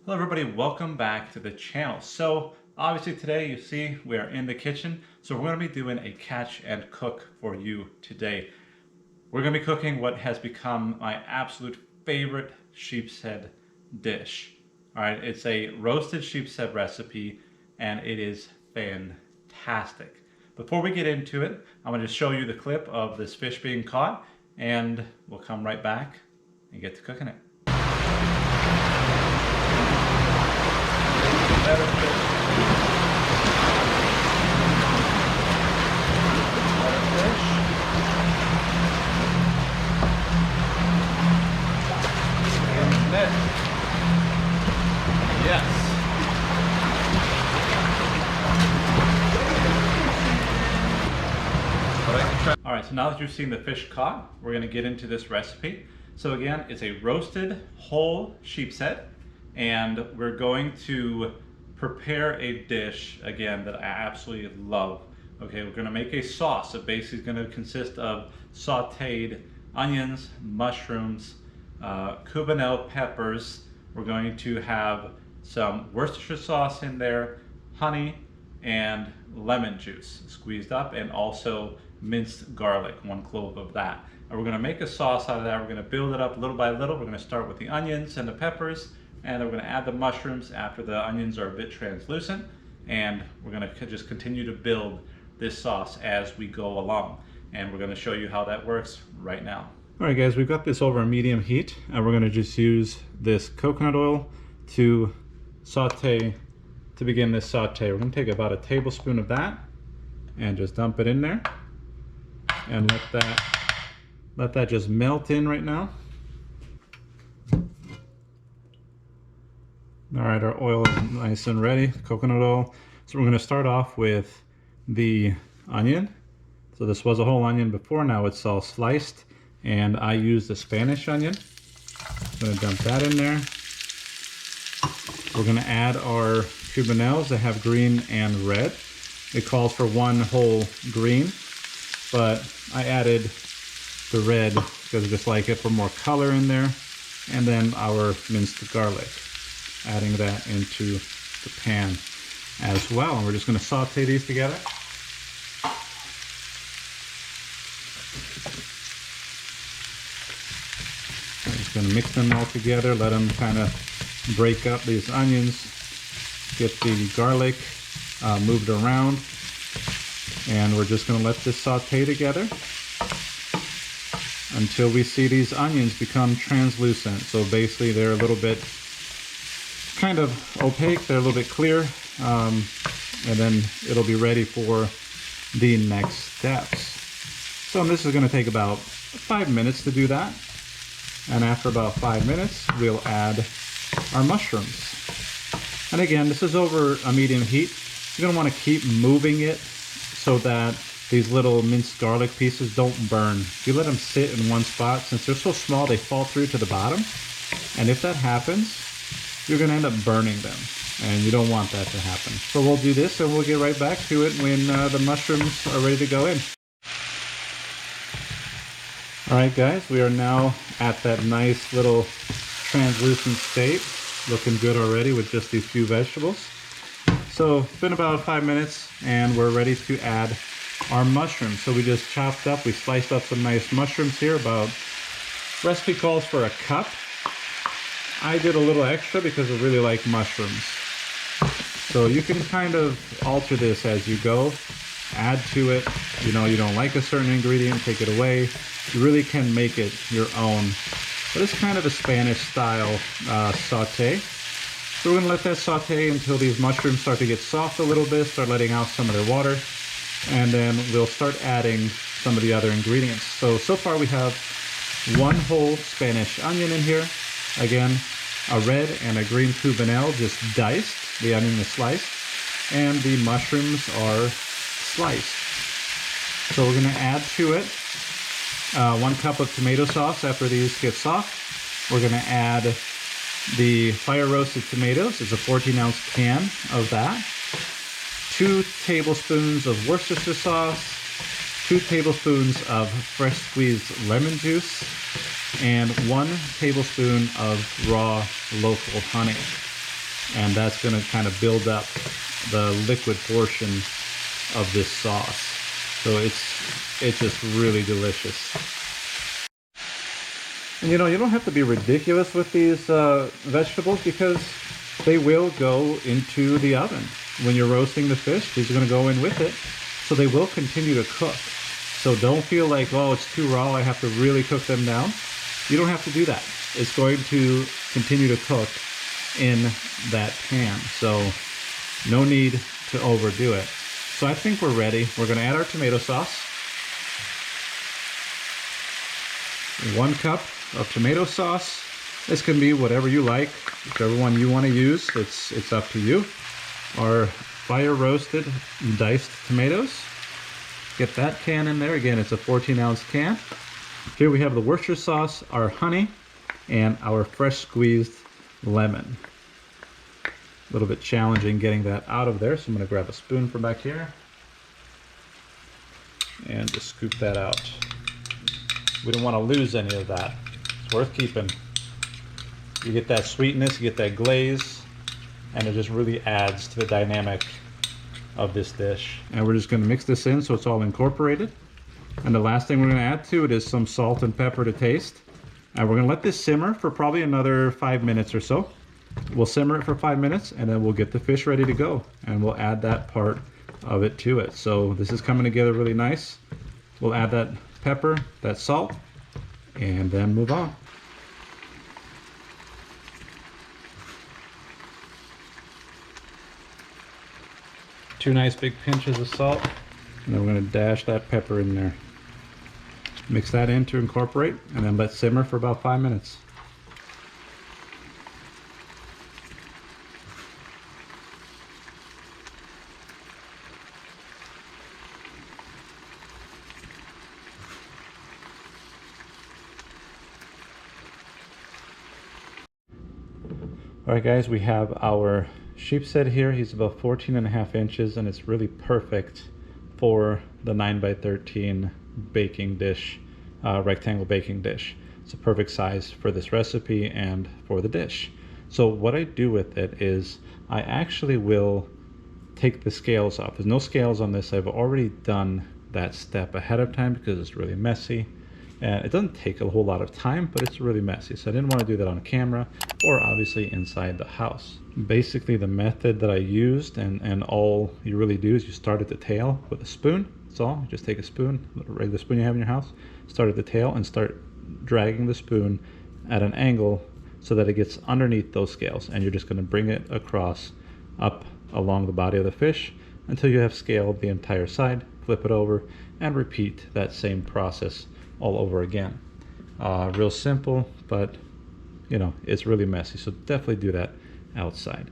Hello everybody, welcome back to the channel. So obviously today you see we are in the kitchen, so we're going to be doing a catch and cook for you today. We're going to be cooking what has become my absolute favorite sheepshead dish. Alright, it's a roasted sheepshead recipe and it is fantastic. Before we get into it, I'm going to show you the clip of this fish being caught and we'll come right back and get to cooking it. Better fish. Better fish. And net. Yes. All right, so now that you've seen the fish caught, we're going to get into this recipe. So again, it's a roasted whole sheepshead, and we're going to prepare a dish, again, that I absolutely love. Okay, we're gonna make a sauce. So basically it's gonna consist of sauteed onions, mushrooms, cubanelle peppers. We're going to have some Worcestershire sauce in there, honey, and lemon juice squeezed up, and also minced garlic, 1 clove of that. And we're gonna make a sauce out of that. We're gonna build it up little by little. We're gonna start with the onions and the peppers, and then we're going to add the mushrooms after the onions are a bit translucent, and we're going to just continue to build this sauce as we go along, and we're going to show you how that works right now. All right guys, we've got this over medium heat, and we're going to just use this coconut oil to begin this saute. We're going to take about a tablespoon of that and just dump it in there and let that just melt in right now. All right, our oil is nice and ready, coconut oil. So we're going to start off with the onion. So this was a whole onion before, now it's all sliced, and I use the Spanish onion. I'm going to dump that in there. We're going to add our cubanelles. They have green and red. It calls for 1 whole green, but I added the red because I just like it for more color in there. And then our minced garlic, adding that into the pan as well. And we're just going to saute these together. I'm just going to mix them all together, let them kind of break up these onions, get the garlic moved around, and we're just going to let this saute together until we see these onions become translucent. So basically they're a little bit kind of opaque, they're a little bit clear, and then it'll be ready for the next steps. So this is going to take about 5 minutes to do that, and after about 5 minutes we'll add our mushrooms. And again, this is over a medium heat. You're going to want to keep moving it so that these little minced garlic pieces don't burn. If you let them sit in one spot, since they're so small they fall through to the bottom, and if that happens, you're going to end up burning them, and you don't want that to happen. So we'll do this and we'll get right back to it when the mushrooms are ready to go in. Alright guys, we are now at that nice little translucent state, looking good already with just these few vegetables. So it's been about 5 minutes and we're ready to add our mushrooms. So we just chopped up, we sliced up some nice mushrooms here, about, recipe calls for a cup. I did a little extra because I really like mushrooms. So you can kind of alter this as you go, add to it. You know, you don't like a certain ingredient, take it away. You really can make it your own. But it's kind of a Spanish style saute. So we're going to let that saute until these mushrooms start to get soft a little bit, start letting out some of their water. And then we'll start adding some of the other ingredients. So far we have 1 whole Spanish onion in here. Again, a red and a green cubanelle just diced. The onion is sliced, and the mushrooms are sliced. So we're going to add to it 1 cup of tomato sauce. After these get soft, we're going to add the fire roasted tomatoes. It's a 14-ounce can of that. 2 tablespoons of Worcestershire sauce, 2 tablespoons of fresh squeezed lemon juice, and 1 tablespoon of raw local honey. and that's going to kind of build up the liquid portion of this sauce. So it's just really delicious. And you know, you don't have to be ridiculous with these vegetables, because they will go into the oven. When you're roasting the fish, these are going to go in with it. So they will continue to cook. So don't feel like, oh, it's too raw, I have to really cook them down. You don't have to do that. It's going to continue to cook in that pan. So no need to overdo it. So I think we're ready. We're going to add our tomato sauce. 1 cup of tomato sauce. This can be whatever you like, whichever one you want to use. It's up to you. Our fire roasted diced tomatoes. Get that can in there. Again, it's a 14-ounce can. Here we have the Worcestershire sauce, our honey, and our fresh squeezed lemon. A little bit challenging getting that out of there, so I'm going to grab a spoon from back here and just scoop that out. We don't want to lose any of that. It's worth keeping. You get that sweetness, you get that glaze, and it just really adds to the dynamic of this dish. And we're just going to mix this in so it's all incorporated. And the last thing we're going to add to it is some salt and pepper to taste. And we're going to let this simmer for probably another 5 minutes or so. We'll simmer it for 5 minutes, and then we'll get the fish ready to go. And we'll add that part of it to it. So this is coming together really nice. We'll add that pepper, that salt, and then move on. Two nice big pinches of salt, and then we're going to dash that pepper in there. Mix that in to incorporate, and then let simmer for about 5 minutes. Alright guys, we have our Sheepshead here. He's about 14.5 inches, and it's really perfect for the 9x13 baking dish, rectangle baking dish. It's a perfect size for this recipe and for the dish. So what I do with it is I actually will take the scales off. There's no scales on this. I've already done that step ahead of time because it's really messy. And it doesn't take a whole lot of time, but it's really messy. So I didn't want to do that on camera or obviously inside the house. Basically the method that I used, and all you really do is you start at the tail with a spoon. That's all. You just take a spoon, a regular spoon you have in your house, start at the tail and start dragging the spoon at an angle so that it gets underneath those scales. And you're just going to bring it across up along the body of the fish until you have scaled the entire side. Flip it over and repeat that same process all over again. Real simple, but you know, it's really messy, so definitely do that outside.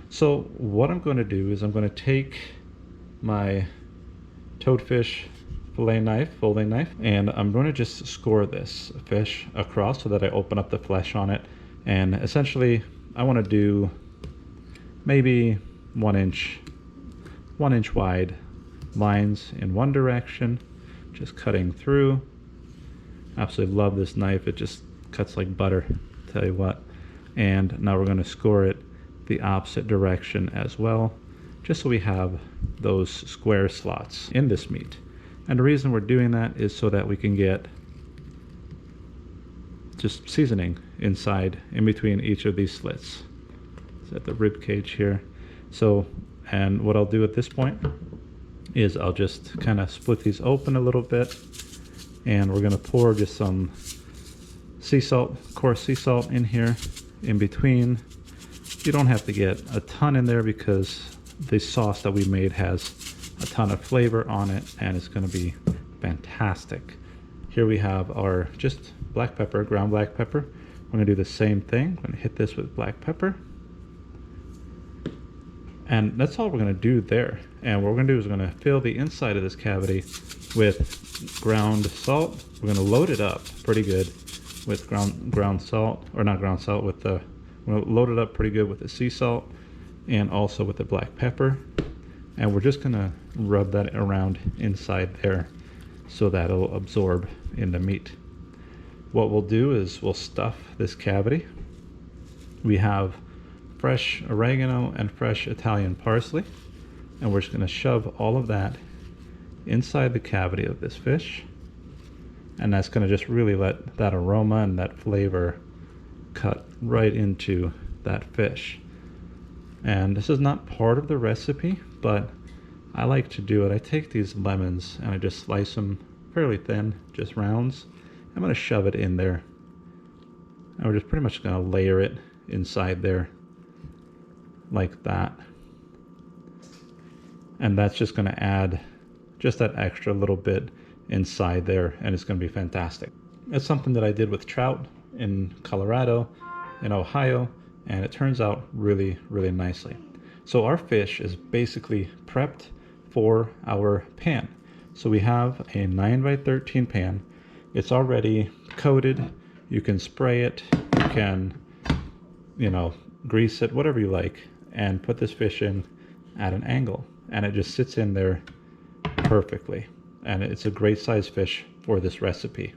So what I'm going to do is I'm going to take my toadfish fillet knife, folding knife, and I'm going to just score this fish across so that I open up the flesh on it. And essentially I want to do maybe 1 inch wide lines in one direction, just cutting through. Absolutely love this knife. It just cuts like butter, tell you what. And now we're going to score it the opposite direction as well, just so we have those square slots in this meat. And the reason we're doing that is so that we can get just seasoning inside, in between each of these slits. It's at the rib cage here. So, and what I'll do at this point is I'll just kind of split these open a little bit, and we're going to pour just some sea salt, coarse sea salt in here in between. You don't have to get a ton in there because the sauce that we made has a ton of flavor on it, and it's going to be fantastic. Here we have our just black pepper, ground black pepper. We're going to do the same thing. We're going to hit this with black pepper. And that's all we're going to do there. And what we're going to do is we're going to fill the inside of this cavity with ground salt. We're going to load it up pretty good with ground salt, or not ground salt, with the, we're going to load it up pretty good with the sea salt and also with the black pepper. And we're just going to rub that around inside there so that it'll absorb in the meat. What we'll do is we'll stuff this cavity. We have fresh oregano and fresh Italian parsley. And we're just going to shove all of that inside the cavity of this fish. And that's going to just really let that aroma and that flavor cut right into that fish. And this is not part of the recipe, but I like to do it. I take these lemons and I just slice them fairly thin, just rounds. I'm going to shove it in there. And we're just pretty much going to layer it inside there like that. And that's just going to add just that extra little bit inside there, and it's going to be fantastic. It's something that I did with trout in Colorado, in Ohio, and it turns out really, really nicely. So our fish is basically prepped for our pan. So we have a 9x13 pan. It's already coated. You can spray it, you can, grease it, whatever you like, and put this fish in at an angle, and it just sits in there perfectly. And it's a great size fish for this recipe.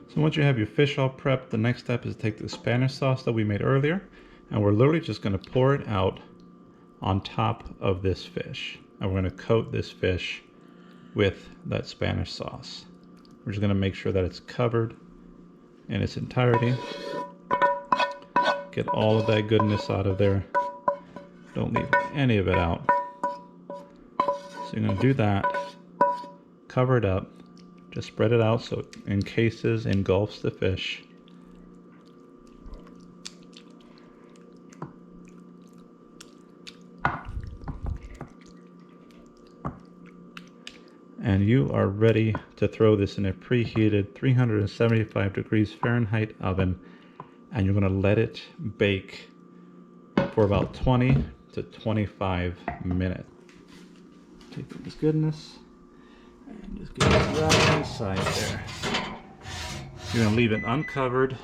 So once you have your fish all prepped, the next step is to take the Spanish sauce that we made earlier, and we're literally just going to pour it out on top of this fish. And we're going to coat this fish with that Spanish sauce. We're just going to make sure that it's covered in its entirety. Get all of that goodness out of there. Don't leave any of it out. So you're going to do that. Cover it up, just spread it out so it encases, engulfs the fish. And you are ready to throw this in a preheated 375 degrees Fahrenheit oven, and you're going to let it bake for about 20 to 25 minutes. Take this goodness and just get it right inside there. You're going to leave it uncovered.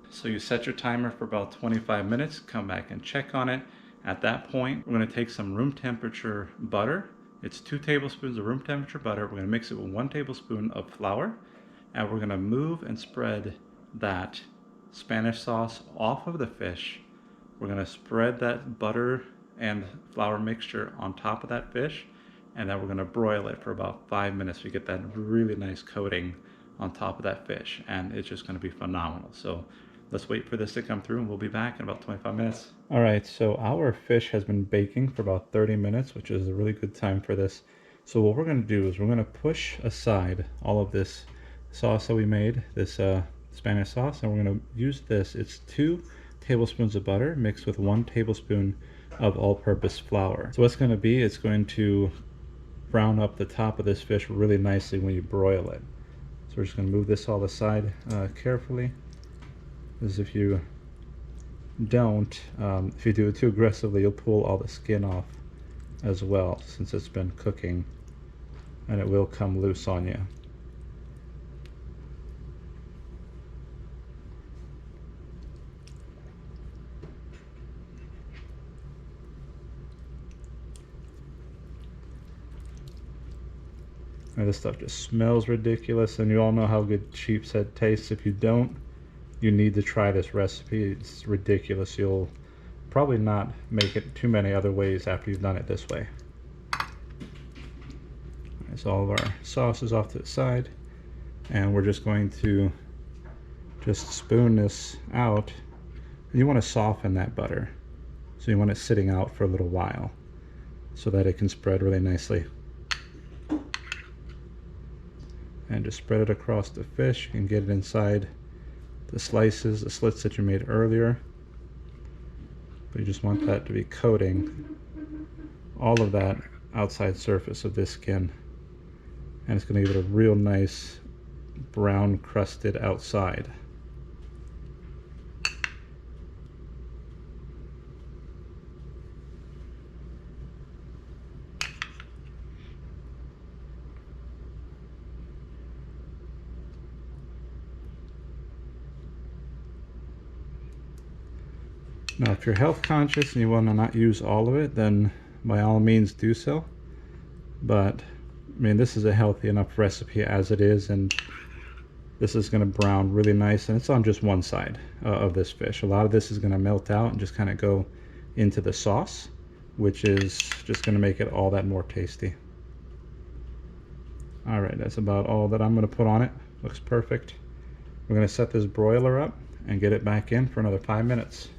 So you set your timer for about 25 minutes, come back and check on it. At that point, we're going to take some room temperature butter. It's 2 tablespoons of room temperature butter. We're going to mix it with 1 tablespoon of flour, and we're going to move and spread that Spanish sauce off of the fish. We're going to spread that butter and flour mixture on top of that fish, and then we're going to broil it for about 5 minutes. We get that really nice coating on top of that fish, and it's just going to be phenomenal. So let's wait for this to come through, and we'll be back in about 25 minutes. All right, so our fish has been baking for about 30 minutes, which is a really good time for this. So what we're going to do is we're going to push aside all of this sauce that we made, this Spanish sauce, and we're going to use this. It's 2 tablespoons of butter mixed with 1 tablespoon of all-purpose flour. So what's going to be, it's going to brown up the top of this fish really nicely when you broil it. So we're just going to move this all aside carefully, because if you don't, if you do it too aggressively, you'll pull all the skin off as well, since it's been cooking, and it will come loose on you. And this stuff just smells ridiculous, and you all know how good Sheepshead tastes. If you don't, you need to try this recipe. It's ridiculous. You'll probably not make it too many other ways after you've done it this way. That's all of our sauces off to the side, and we're just going to just spoon this out. And you want to soften that butter, so you want it sitting out for a little while so that it can spread really nicely. And just spread it across the fish and get it inside the slices, the slits that you made earlier. But you just want that to be coating all of that outside surface of this skin. And it's going to give it a real nice brown crusted outside. Now, if you're health conscious and you want to not use all of it, then by all means do so. But, I mean, this is a healthy enough recipe as it is, and this is going to brown really nice, and it's on just one side of this fish. A lot of this is going to melt out and just kind of go into the sauce, which is just going to make it all that more tasty. All right, that's about all that I'm going to put on it. Looks perfect. We're going to set this broiler up and get it back in for another 5 minutes.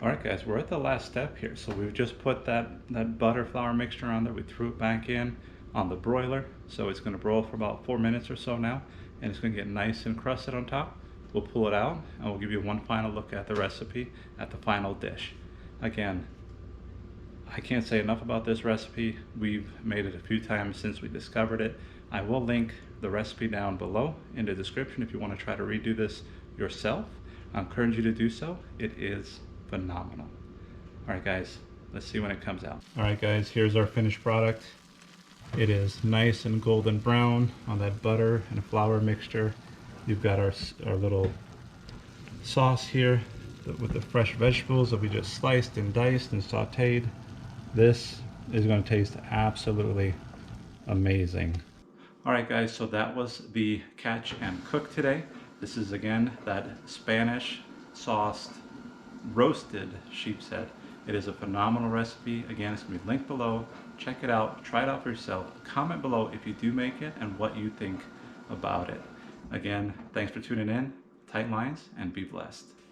All right, guys, we're at the last step here. So we've just put that butter flour mixture on there. We threw it back in on the broiler. So it's going to broil for about 4 minutes or so now, and it's going to get nice and crusted on top. We'll pull it out and we'll give you one final look at the recipe, at the final dish. Again, I can't say enough about this recipe. We've made it a few times since we discovered it. I will link the recipe down below in the description if you want to try to redo this yourself. I encourage you to do so. It is phenomenal. All right, guys, let's see when it comes out. All right, guys, here's our finished product. It is nice and golden brown on that butter and flour mixture. You've got our little sauce here with the fresh vegetables that we just sliced and diced and sauteed. This is going to taste absolutely amazing. All right, guys, so that was the catch and cook today. This is, again, that Spanish sauced roasted sheep's head. It is a phenomenal recipe. Again, it's going to be linked below. Check it out. Try it out for yourself. Comment below if you do make it and what you think about it. Again, thanks for tuning in. Tight lines and be blessed.